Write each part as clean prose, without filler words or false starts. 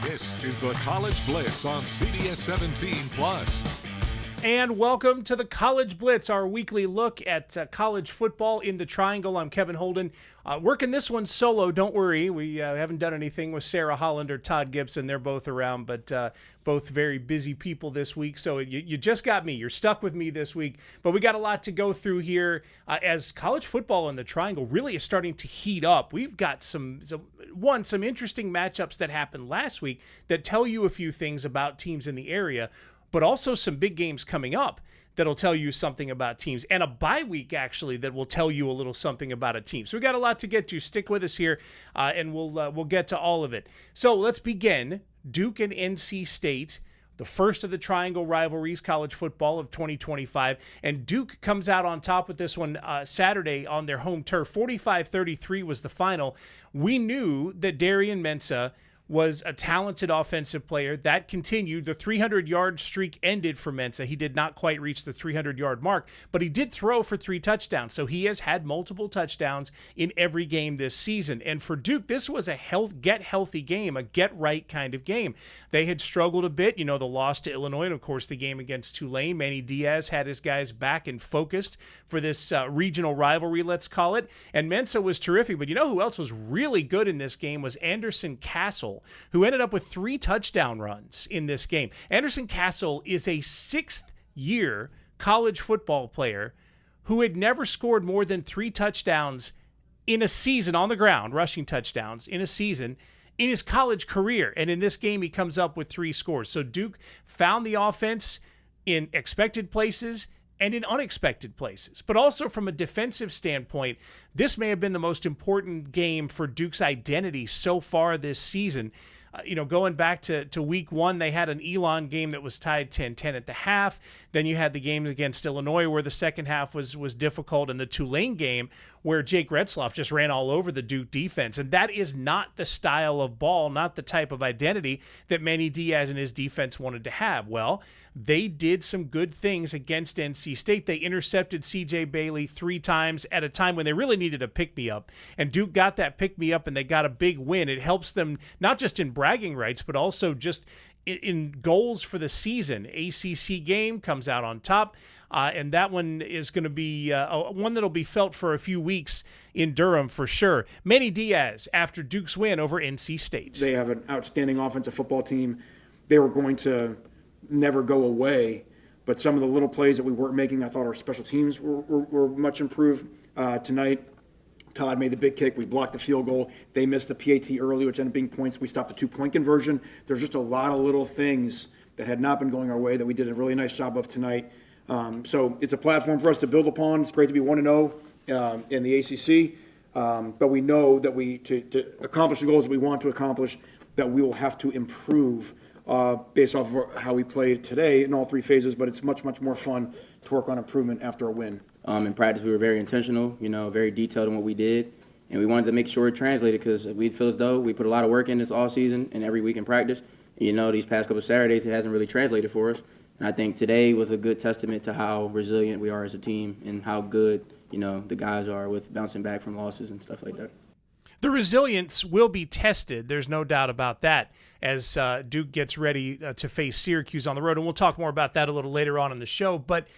This is the College Blitz on CBS 17 Plus. And welcome to the College Blitz, our weekly look at college football in the Triangle. I'm Kevin Holden. Working this one solo, don't worry. We haven't done anything with Sarah Holland or Todd Gibson. They're both around, but both very busy people this week. So you just got me. You're stuck with me this week. But we got a lot to go through here as college football in the Triangle really is starting to heat up. We've got some interesting matchups that happened last week that tell you a few things about teams in the area, but also some big games coming up that'll tell you something about teams, and a bye week, actually, that will tell you a little something about a team. So we got a lot to get to. Stick with us here, and we'll get to all of it. So let's begin. Duke and NC State, the first of the Triangle rivalries, college football of 2025, and Duke comes out on top with this one Saturday on their home turf. 45-33 was the final. We knew that Darian Mensah was a talented offensive player. That continued. The 300-yard streak ended for Mensah. He did not quite reach the 300-yard mark, but he did throw for 3 touchdowns. So he has had multiple touchdowns in every game this season. And for Duke, this was a get healthy game, a get right kind of game. They had struggled a bit, the loss to Illinois, and of course the game against Tulane. Manny Diaz had his guys back and focused for this regional rivalry, let's call it. And Mensah was terrific. But who else was really good in this game was Anderson Castle, who ended up with 3 touchdown runs in this game. Anderson Castle is a 6th-year college football player who had never scored more than 3 touchdowns in a season on the ground, rushing touchdowns in a season in his college career. And in this game, he comes up with 3 scores. So Duke found the offense in expected places and in unexpected places. But also from a defensive standpoint, this may have been the most important game for Duke's identity so far this season. Going back to week 1, they had an Elon game that was tied 10-10 at the half. Then you had the game against Illinois where the second half was difficult, and the Tulane game where Jake Retzloff just ran all over the Duke defense. And that is not the style of ball, not the type of identity that Manny Diaz and his defense wanted to have. Well, they did some good things against NC State. They intercepted C.J. Bailey 3 times at a time when they really needed a pick-me-up. And Duke got that pick-me-up, and they got a big win. It helps them not just in bragging rights, but also just in goals for the season. ACC game comes out on top, and that one is going to be one that'll be felt for a few weeks in Durham for sure. Manny Diaz, after Duke's win over NC State. They have an outstanding offensive football team. They were going to never go away, but some of the little plays that we weren't making, I thought our special teams were much improved tonight. Todd made the big kick. We blocked the field goal. They missed the PAT early, which ended up being points. We stopped the 2-point conversion. There's just a lot of little things that had not been going our way that we did a really nice job of tonight. So it's a platform for us to build upon. It's great to be 1-0 in the ACC, but we know that to accomplish the goals that we want to accomplish, that we will have to improve based off of how we played today in all 3 phases, but it's much, much more fun to work on improvement after a win. In practice, we were very intentional, very detailed in what we did, and we wanted to make sure it translated because we feel as though we put a lot of work in this all season and every week in practice. And, these past couple of Saturdays, it hasn't really translated for us. And I think today was a good testament to how resilient we are as a team and how good, the guys are with bouncing back from losses and stuff like that. The resilience will be tested. There's no doubt about that as Duke gets ready to face Syracuse on the road. And we'll talk more about that a little later on in the show. But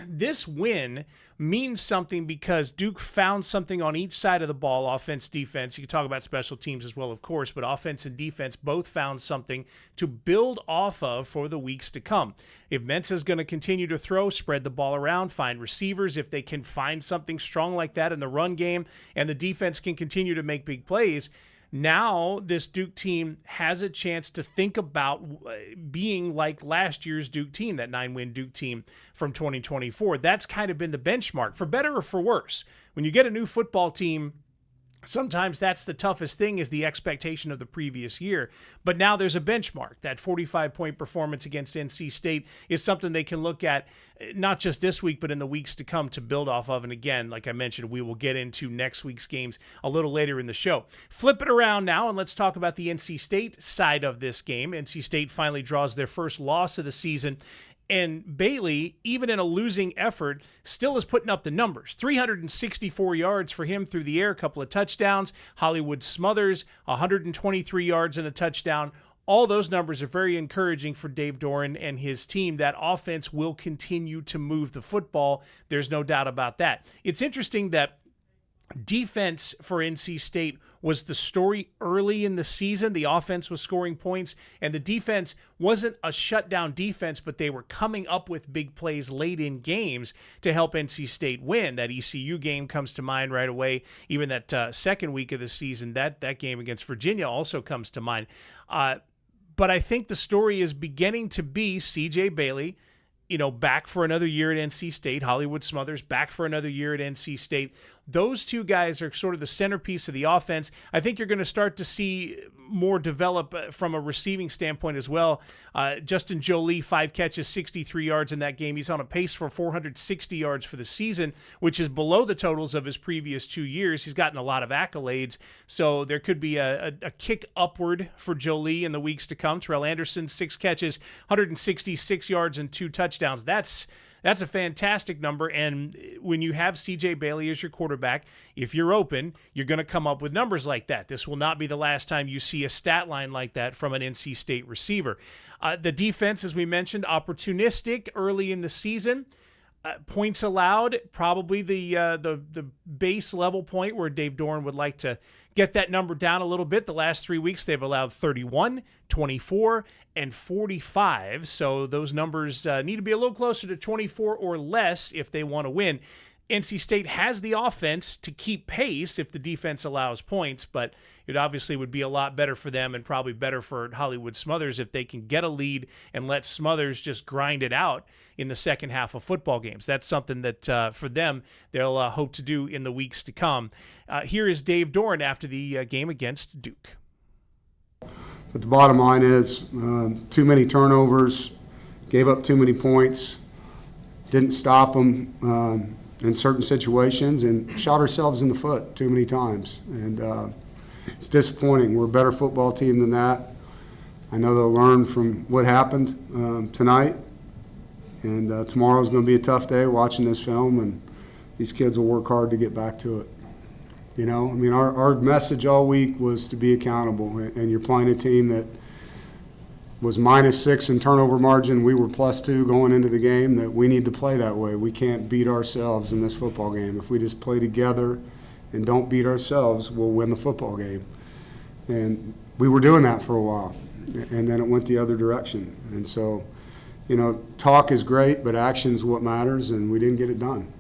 this win means something because Duke found something on each side of the ball, offense, defense. You can talk about special teams as well, of course, but offense and defense both found something to build off of for the weeks to come. If Mensah's going to continue to throw, spread the ball around, find receivers, if they can find something strong like that in the run game and the defense can continue to make big plays, now this Duke team has a chance to think about being like last year's Duke team, that 9-win Duke team from 2024. That's kind of been the benchmark, for better or for worse. When you get a new football team, sometimes that's the toughest thing, is the expectation of the previous year. But now there's a benchmark. That 45-point performance against NC State is something they can look at not just this week, but in the weeks to come to build off of. And again, like I mentioned, we will get into next week's games a little later in the show. Flip it around now, and let's talk about the NC State side of this game. NC State finally draws their first loss of the season. And Bailey, even in a losing effort, still is putting up the numbers. 364 yards for him through the air, a couple of touchdowns. Hollywood Smothers, 123 yards and a touchdown. all those numbers are very encouraging for Dave Doran and his team. That offense will continue to move the football. There's no doubt about that. It's interesting that defense for NC State was the story early in the season. The offense was scoring points, and the defense wasn't a shutdown defense, but they were coming up with big plays late in games to help NC State win. That ECU game comes to mind right away. Even that second week of the season, that game against Virginia also comes to mind. But I think the story is beginning to be C.J. Bailey, back for another year at NC State. Hollywood Smothers back for another year at NC State. Those two guys are sort of the centerpiece of the offense. I think you're going to start to see more develop from a receiving standpoint as well. Justin Jolie, 5 catches, 63 yards in that game. He's on a pace for 460 yards for the season, which is below the totals of his previous 2 years. He's gotten a lot of accolades, so there could be a kick upward for Jolie in the weeks to come. Terrell Anderson, 6 catches, 166 yards and 2 touchdowns. That's a fantastic number, and when you have C.J. Bailey as your quarterback, if you're open, you're going to come up with numbers like that. This will not be the last time you see a stat line like that from an NC State receiver. The defense, as we mentioned, opportunistic early in the season. Points allowed, probably the base level point where Dave Doran would like to get that number down a little bit. The last 3 weeks, they've allowed 31, 24, and 45. So those numbers need to be a little closer to 24 or less if they want to win. NC State has the offense to keep pace if the defense allows points, but it obviously would be a lot better for them and probably better for Hollywood Smothers if they can get a lead and let Smothers just grind it out in the second half of football games. That's something that for them they'll hope to do in the weeks to come. Here is Dave Doran after the game against Duke. But the bottom line is too many turnovers, gave up too many points, didn't stop them in certain situations, and shot ourselves in the foot too many times. And it's disappointing. We're a better football team than that. I know they'll learn from what happened tonight, and tomorrow's going to be a tough day watching this film, and these kids will work hard to get back to it. Our message all week was to be accountable, and you're playing a team that was -6 in turnover margin. We were +2 going into the game. That we need to play that way. We can't beat ourselves in this football game. If we just play together and don't beat ourselves, we'll win the football game. And we were doing that for a while, and then it went the other direction. And so, talk is great, but action's what matters, and we didn't get it done.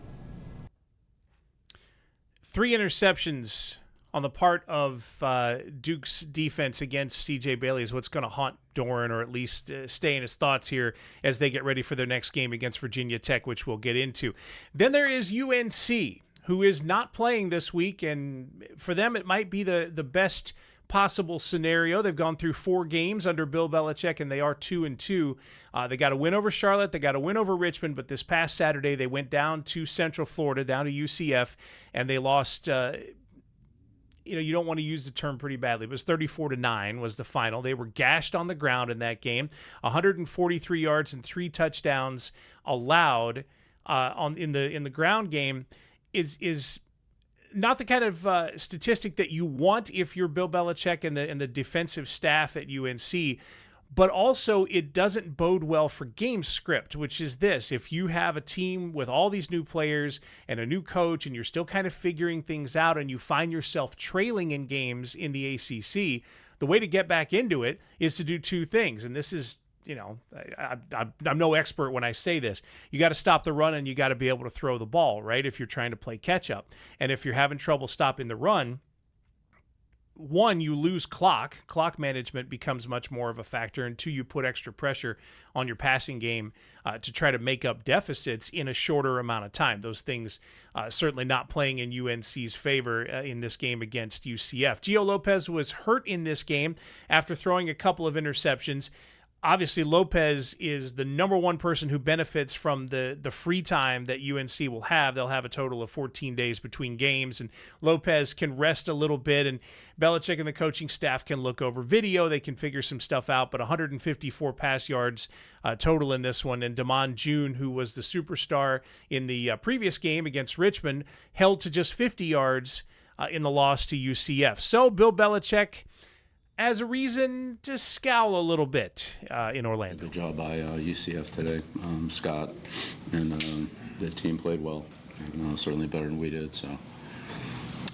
3 interceptions on the part of Duke's defense against C.J. Bailey is what's going to haunt Doran, or at least stay in his thoughts here as they get ready for their next game against Virginia Tech, which we'll get into. Then there is UNC, who is not playing this week, and for them it might be the best possible scenario. They've gone through 4 games under Bill Belichick, and they are 2-2. They got a win over Charlotte. They got a win over Richmond, but this past Saturday they went down to Central Florida, down to UCF, and they lost. You don't want to use the term pretty badly. It was 34-9 was the final. They were gashed on the ground in that game. 143 yards and 3 touchdowns allowed in the ground game is not the kind of statistic that you want if you're Bill Belichick and the defensive staff at UNC. But also, it doesn't bode well for game script, which is this. If you have a team with all these new players and a new coach, and you're still kind of figuring things out, and you find yourself trailing in games in the ACC, the way to get back into it is to do 2 things. And this is, I'm no expert when I say this. You got to stop the run, and you got to be able to throw the ball, right, if you're trying to play catch-up. And if you're having trouble stopping the run, 1, you lose clock management becomes much more of a factor, and 2, you put extra pressure on your passing game to try to make up deficits in a shorter amount of time. Those things certainly not playing in UNC's favor in this game against UCF. Gio Lopez was hurt in this game after throwing a couple of interceptions. Obviously, Lopez is the number one person who benefits from the free time that UNC will have. They'll have a total of 14 days between games, and Lopez can rest a little bit, and Belichick and the coaching staff can look over video. They can figure some stuff out, but 154 pass yards total in this one. And Damon June, who was the superstar in the previous game against Richmond, held to just 50 yards in the loss to UCF. So Bill Belichick, as a reason to scowl a little bit in Orlando. Good job by UCF today. Scott and the team played well, certainly better than we did. So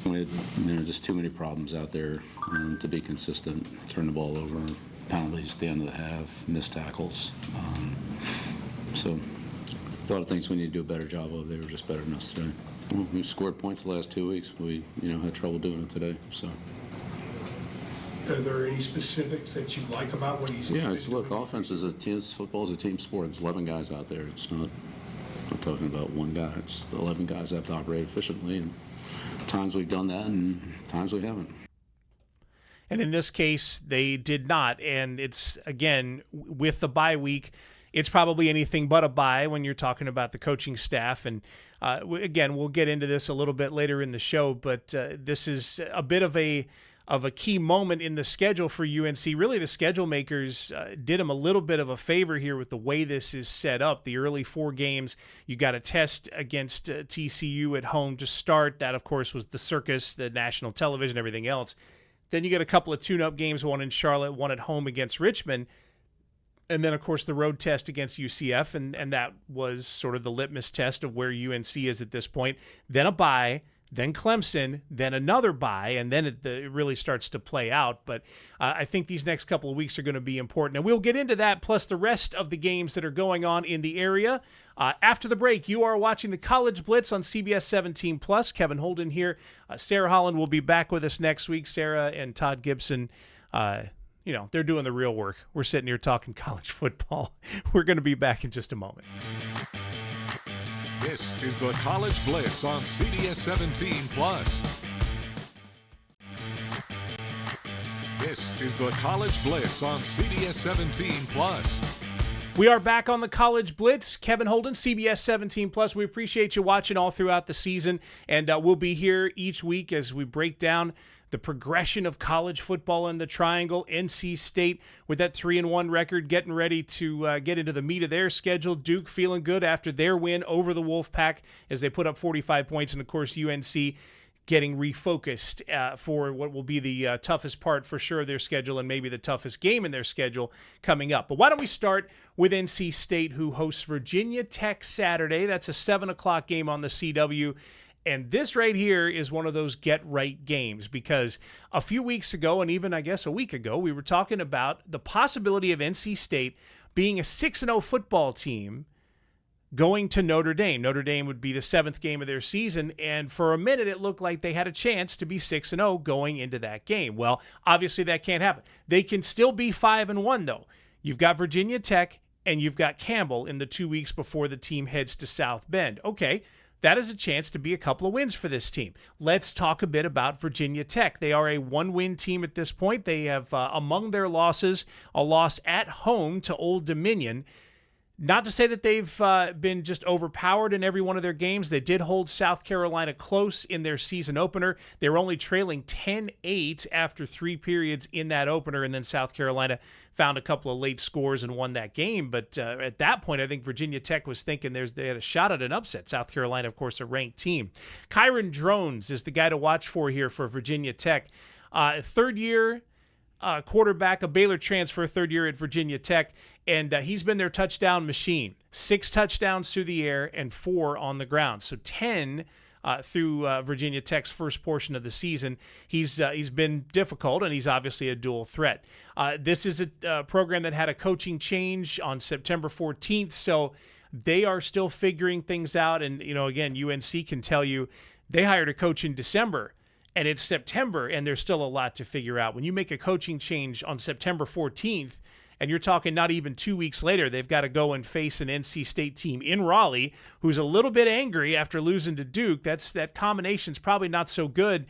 we had just too many problems out there to be consistent, turn the ball over, penalties at the end of the half, missed tackles. So a lot of things we need to do a better job of. They were just better than us today. We've scored points the last 2 weeks. We had trouble doing it today. So. Are there any specifics that you like about what he's doing? Yeah, look, offense is football is a team sport. There's 11 guys out there. It's not, I'm talking about one guy. It's 11 guys that have to operate efficiently. And times we've done that and times we haven't. And in this case, they did not. And it's, again, with the bye week, it's probably anything but a bye when you're talking about the coaching staff. And again, we'll get into this a little bit later in the show, but this is a bit of a key moment in the schedule for UNC. Really, the schedule makers did them a little bit of a favor here with the way this is set up. The early 4 games, you got a test against TCU at home to start. That, of course, was the circus, the national television, everything else. Then you get a couple of tune-up games, one in Charlotte, one at home against Richmond. And then, of course, the road test against UCF, and that was sort of the litmus test of where UNC is at this point. Then a bye, then Clemson, then another bye, and then it really starts to play out. But I think these next couple of weeks are going to be important. And we'll get into that, plus the rest of the games that are going on in the area. After the break, you are watching the College Blitz on CBS 17+. Kevin Holden here. Sarah Holland will be back with us next week. Sarah and Todd Gibson, they're doing the real work. We're sitting here talking college football. We're going to be back in just a moment. This is the College Blitz on CBS 17+. This is the College Blitz on CBS 17+. We are back on the College Blitz. Kevin Holden, CBS 17+. We appreciate you watching all throughout the season, and we'll be here each week as we break down the progression of college football in the Triangle. NC State with that 3-1 record, getting ready to get into the meat of their schedule. Duke feeling good after their win over the Wolfpack as they put up 45 points. And, of course, UNC getting refocused for what will be the toughest part for sure of their schedule and maybe the toughest game in their schedule coming up. But why don't we start with NC State, who hosts Virginia Tech Saturday. That's a 7 o'clock game on the CW. And this right here is one of those get-right games because a few weeks ago, and even I guess a week ago, we were talking about the possibility of NC State being a 6-0 football team going to Notre Dame. Notre Dame would be the 7th game of their season, and for a minute it looked like they had a chance to be 6-0 going into that game. Well, obviously that can't happen. They can still be 5-1, though. You've got Virginia Tech and you've got Campbell in the 2 weeks before the team heads to South Bend. Okay. That is a chance to be a couple of wins for this team. Let's talk a bit about Virginia Tech. They are a 1-win team at this point. They have, among their losses, a loss at home to Old Dominion. Not to say that they've been just overpowered in every one of their games. They did hold South Carolina close in their season opener. They were only trailing 10-8 after 3 periods in that opener, and then South Carolina found a couple of late scores and won that game. But at that point, I think Virginia Tech was thinking they had a shot at an upset. South Carolina, of course, a ranked team. Kyron Drones is the guy to watch for here for Virginia Tech. Third-year quarterback, a Baylor transfer, 3rd year at Virginia Tech, and he's been their touchdown machine. 6 touchdowns through the air and 4 on the ground. So 10 through Virginia Tech's first portion of the season. He's been difficult, and he's obviously a dual threat. This is a program that had a coaching change on September 14th, so they are still figuring things out. And, again, UNC can tell you they hired a coach in December, and it's September, and there's still a lot to figure out. When you make a coaching change on September 14th, and you're talking not even 2 weeks later, they've got to go and face an NC State team in Raleigh who's a little bit angry after losing to Duke. That combination's probably not so good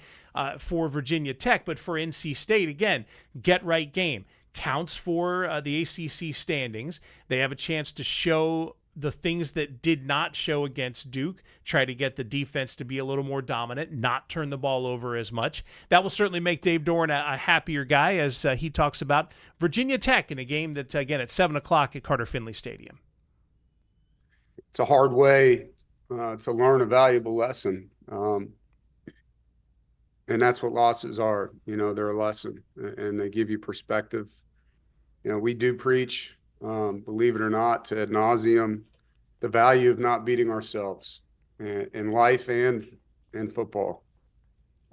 for Virginia Tech, but for NC State, again, get-right game. Counts for the ACC standings. They have a chance to show the things that did not show against Duke, try to get the defense to be a little more dominant, not turn the ball over as much. That will certainly make Dave Doran a happier guy as he talks about Virginia Tech in a game that, again, at 7 o'clock at Carter Finley Stadium. It's a hard way to learn a valuable lesson. And that's what losses are. They're a lesson, and they give you perspective. We do preach, believe it or not, to ad nauseum, the value of not beating ourselves in life and in football.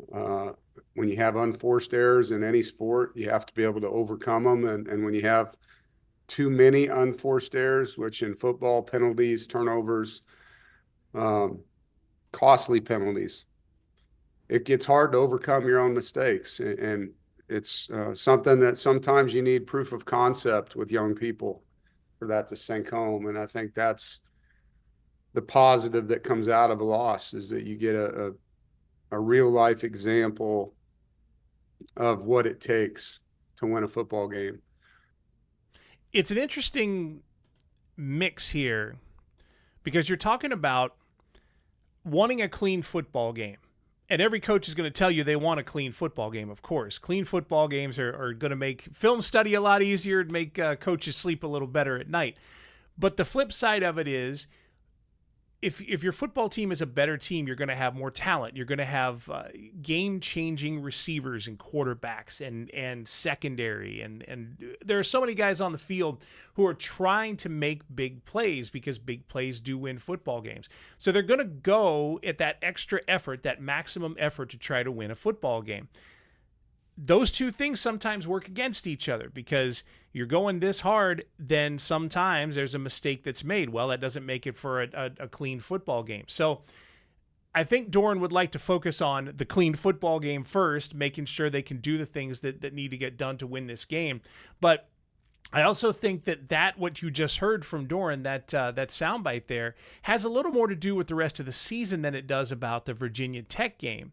When you have unforced errors in any sport, you have to be able to overcome them. And when you have too many unforced errors, which in football, penalties, turnovers, costly penalties, it gets hard to overcome your own mistakes. And it's something that sometimes you need proof of concept with young people for that to sink home. And I think that's the positive that comes out of a loss, is that you get a real life example of what it takes to win a football game. It's an interesting mix here because you're talking about wanting a clean football game. And every coach is going to tell you they want a clean football game, of course. Clean football games are going to make film study a lot easier and make coaches sleep a little better at night. But the flip side of it is, if your football team is a better team, you're going to have more talent. You're going to have game-changing receivers and quarterbacks and secondary. And there are so many guys on the field who are trying to make big plays because big plays do win football games. So they're going to go at that extra effort, that maximum effort to try to win a football game. Those two things sometimes work against each other because you're going this hard, then sometimes there's a mistake that's made. Well, that doesn't make it for a clean football game. So I think Doeren would like to focus on the clean football game first, making sure they can do the things that need to get done to win this game. But I also think that what you just heard from Doeren, that soundbite there, has a little more to do with the rest of the season than it does about the Virginia Tech game.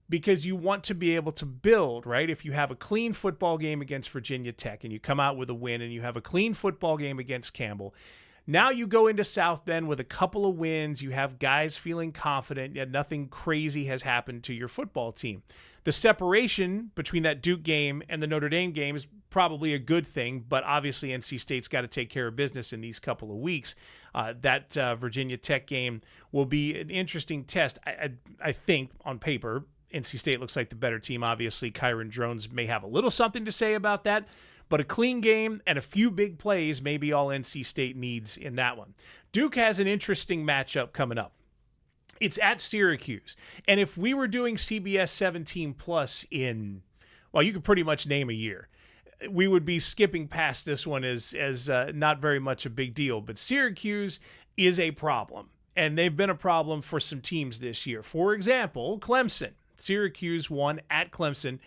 Because you want to be able to build, right? If you have a clean football game against Virginia Tech and you come out with a win, and you have a clean football game against Campbell, now you go into South Bend with a couple of wins. You have guys feeling confident, yet nothing crazy has happened to your football team. The separation between that Duke game and the Notre Dame game is probably a good thing, but obviously NC State's got to take care of business in these couple of weeks. That Virginia Tech game will be an interesting test, I think, on paper. NC State looks like the better team. Obviously, Kyron Drones may have a little something to say about that, but a clean game and a few big plays may be all NC State needs in that one. Duke has an interesting matchup coming up. It's at Syracuse. And if we were doing CBS 17 Plus in, well, you could pretty much name a year, we would be skipping past this one as not very much a big deal. But Syracuse is a problem, and they've been a problem for some teams this year. For example, Clemson. Syracuse won at Clemson.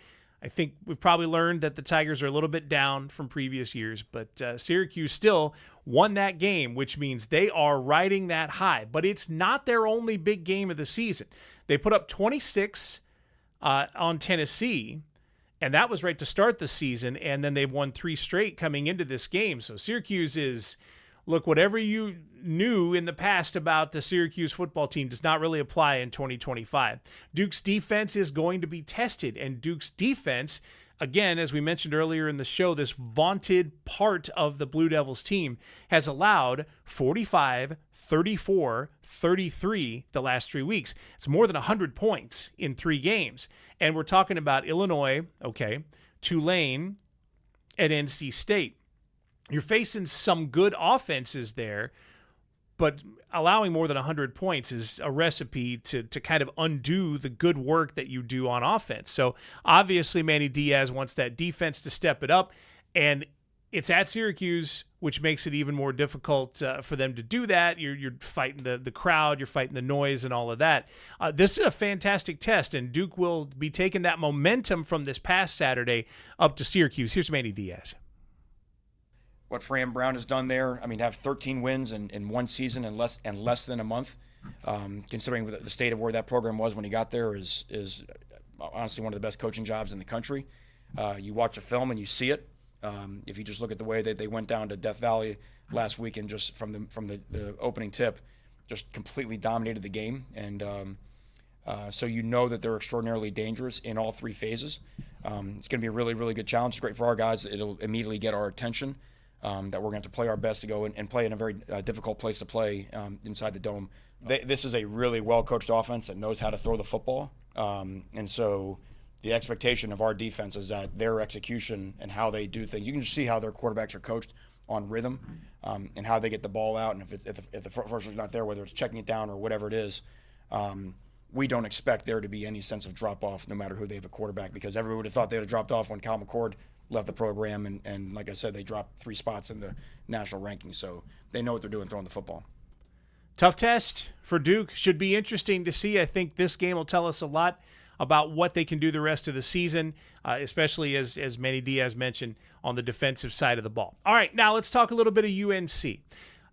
I think we've probably learned that the Tigers are a little bit down from previous years, but Syracuse still won that game, which means they are riding that high. But it's not their only big game of the season. They put up 26 on Tennessee, and that was right to start the season, and then they've won 3 straight coming into this game. So Syracuse is, look, whatever you knew in the past about the Syracuse football team does not really apply in 2025. Duke's defense is going to be tested, and Duke's defense, again, as we mentioned earlier in the show, this vaunted part of the Blue Devils team has allowed 45, 34, 33 the last 3 weeks. It's more than 100 points in 3 games. And we're talking about Illinois, Tulane, and NC State. You're facing some good offenses there, but allowing more than 100 points is a recipe to kind of undo the good work that you do on offense. So obviously Manny Diaz wants that defense to step it up, and it's at Syracuse, which makes it even more difficult for them to do that. You're fighting the crowd, you're fighting the noise and all of that. This is a fantastic test, and Duke will be taking that momentum from this past Saturday up to Syracuse. Here's Manny Diaz. What Fran Brown has done there, I mean, to have 13 wins in one season in less than a month, considering the state of where that program was when he got there, is honestly one of the best coaching jobs in the country. You watch a film and you see it. If you just look at the way that they went down to Death Valley last week and just from the opening tip, just completely dominated the game. And so you know that they're extraordinarily dangerous in all 3 phases. It's going to be a really, really good challenge. It's great for our guys. It'll immediately get our attention. That we're going to have to play our best to go and play in a very difficult place to play inside the dome. This is a really well-coached offense that knows how to throw the football. And so the expectation of our defense is that their execution and how they do things. You can just see how their quarterbacks are coached on rhythm and how they get the ball out. And if the first one's not there, whether it's checking it down or whatever it is, we don't expect there to be any sense of drop-off no matter who they have a quarterback, because everybody would have thought they would have dropped off when Kyle McCord left the program. And like I said, they dropped 3 spots in the national rankings. So they know what they're doing throwing the football. Tough test for Duke. Should be interesting to see. I think this game will tell us a lot about what they can do the rest of the season, especially as Manny Diaz mentioned on the defensive side of the ball. All right, now let's talk a little bit of UNC.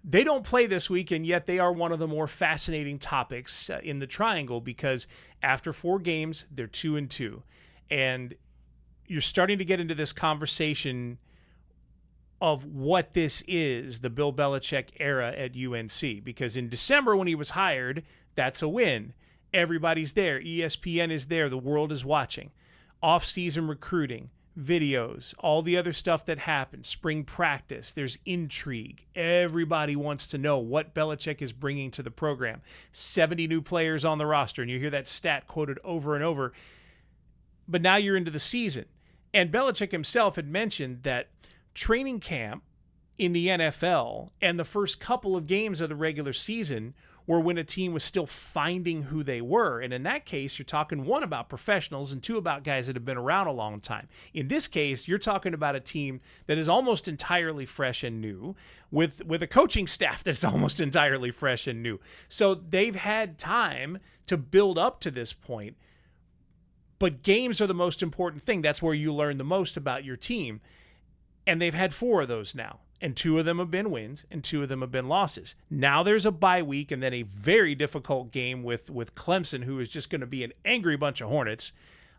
They don't play this week, and yet they are one of the more fascinating topics in the Triangle, because after 4 games, they're 2-2. And you're starting to get into this conversation of what this is, the Bill Belichick era at UNC. Because in December when he was hired, that's a win. Everybody's there. ESPN is there. The world is watching. Off-season recruiting, videos, all the other stuff that happens, spring practice, there's intrigue. Everybody wants to know what Belichick is bringing to the program. 70 new players on the roster, and you hear that stat quoted over and over. But now you're into the season. And Belichick himself had mentioned that training camp in the NFL and the first couple of games of the regular season were when a team was still finding who they were. And in that case, you're talking 1 about professionals and 2 about guys that have been around a long time. In this case, you're talking about a team that is almost entirely fresh and new with a coaching staff that's almost entirely fresh and new. So they've had time to build up to this point. But games are the most important thing. That's where you learn the most about your team. And they've had 4 of those now. And 2 of them have been wins, and 2 of them have been losses. Now there's a bye week, and then a very difficult game with Clemson, who is just going to be an angry bunch of Hornets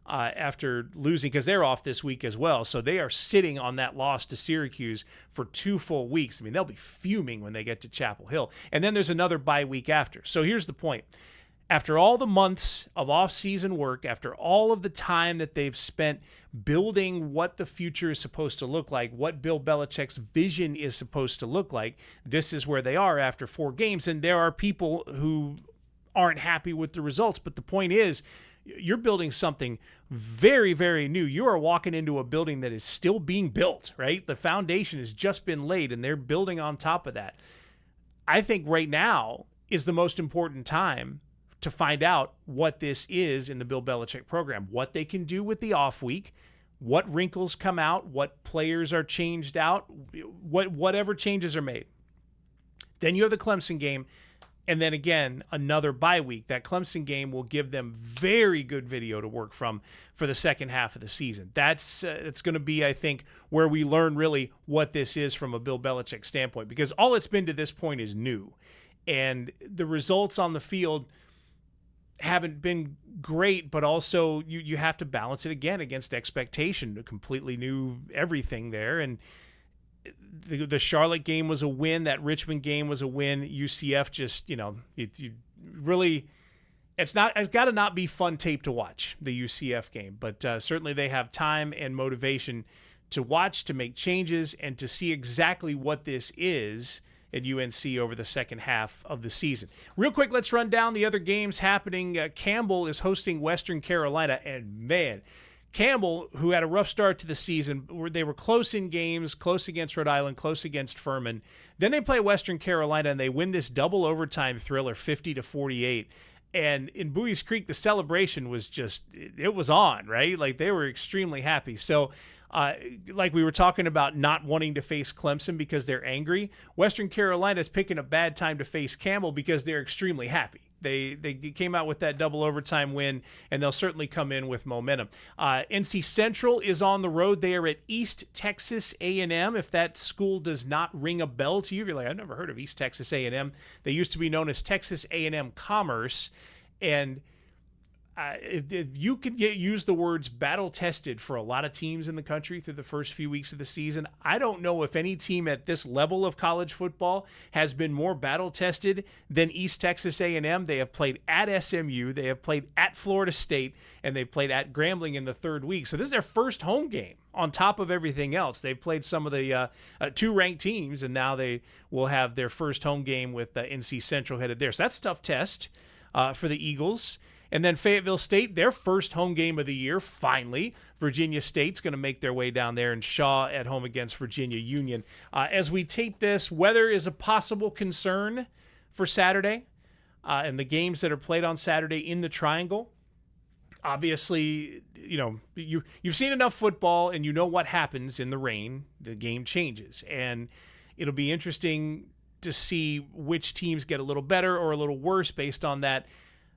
after losing, because they're off this week as well. So they are sitting on that loss to Syracuse for 2 full weeks. I mean, they'll be fuming when they get to Chapel Hill. And then there's another bye week after. So here's the point. After all the months of off-season work, after all of the time that they've spent building what the future is supposed to look like, what Bill Belichick's vision is supposed to look like, this is where they are after 4 games. And there are people who aren't happy with the results. But the point is, you're building something very, very new. You are walking into a building that is still being built, right? The foundation has just been laid, and they're building on top of that. I think right now is the most important time to find out what this is in the Bill Belichick program, what they can do with the off week, what wrinkles come out, what players are changed out, whatever changes are made. Then you have the Clemson game, and then again, another bye week. That Clemson game will give them very good video to work from for the second half of the season. That's it's going to be, I think, where we learn really what this is from a Bill Belichick standpoint, because all it's been to this point is new. And the results on the field haven't been great, but also you have to balance it again against expectation. A completely new everything there. And the Charlotte game was a win. That Richmond game was a win. UCF just, you really, it's got to not be fun tape to watch, the UCF game. But certainly they have time and motivation to watch, to make changes, and to see exactly what this is at UNC over the second half of the season. Real quick, let's run down the other games happening. Campbell is hosting Western Carolina, and man, Campbell, who had a rough start to the season, they were close in games, close against Rhode Island, close against Furman. Then they play Western Carolina, and they win this double overtime thriller, 50-48. And in Bowie's Creek, the celebration was just, it was on, right? Like, they were extremely happy. So, like we were talking about not wanting to face Clemson because they're angry, Western Carolina is picking a bad time to face Campbell because they're extremely happy. They came out with that double overtime win, and they'll certainly come in with momentum. NC Central is on the road. They are at East Texas A&M. If that school does not ring a bell to you, you're like, I've never heard of East Texas A&M. They used to be known as Texas A&M Commerce, and if you could use the words battle-tested for a lot of teams in the country through the first few weeks of the season, I don't know if any team at this level of college football has been more battle-tested than East Texas A&M. They have played at SMU, they have played at Florida State, and they've played at Grambling in the third week. So this is their first home game on top of everything else. They've played some of the 2 ranked teams, and now they will have their first home game with NC Central headed there. So that's a tough test for the Eagles. And then Fayetteville State, their first home game of the year, finally. Virginia State's going to make their way down there, and Shaw at home against Virginia Union. As we tape this, weather is a possible concern for Saturday, and the games that are played on Saturday in the Triangle. Obviously, you've seen enough football, and you know what happens in the rain. The game changes, and it'll be interesting to see which teams get a little better or a little worse based on that.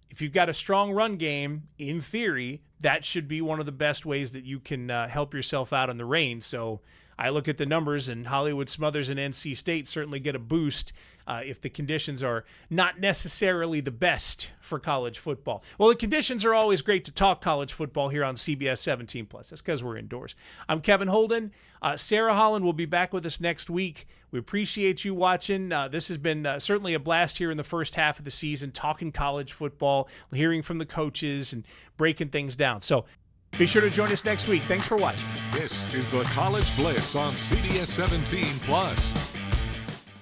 If you've got a strong run game, in theory, that should be one of the best ways that you can help yourself out in the rain. So I look at the numbers, and Hollywood Smothers and NC State certainly get a boost if the conditions are not necessarily the best for college football. Well, the conditions are always great to talk college football here on CBS 17+. That's because we're indoors. I'm Kevin Holden. Sarah Holland will be back with us next week. We appreciate you watching. This has been certainly a blast here in the first half of the season, talking college football, hearing from the coaches, and breaking things down. So be sure to join us next week. Thanks for watching. This is the College Blitz on CBS 17+.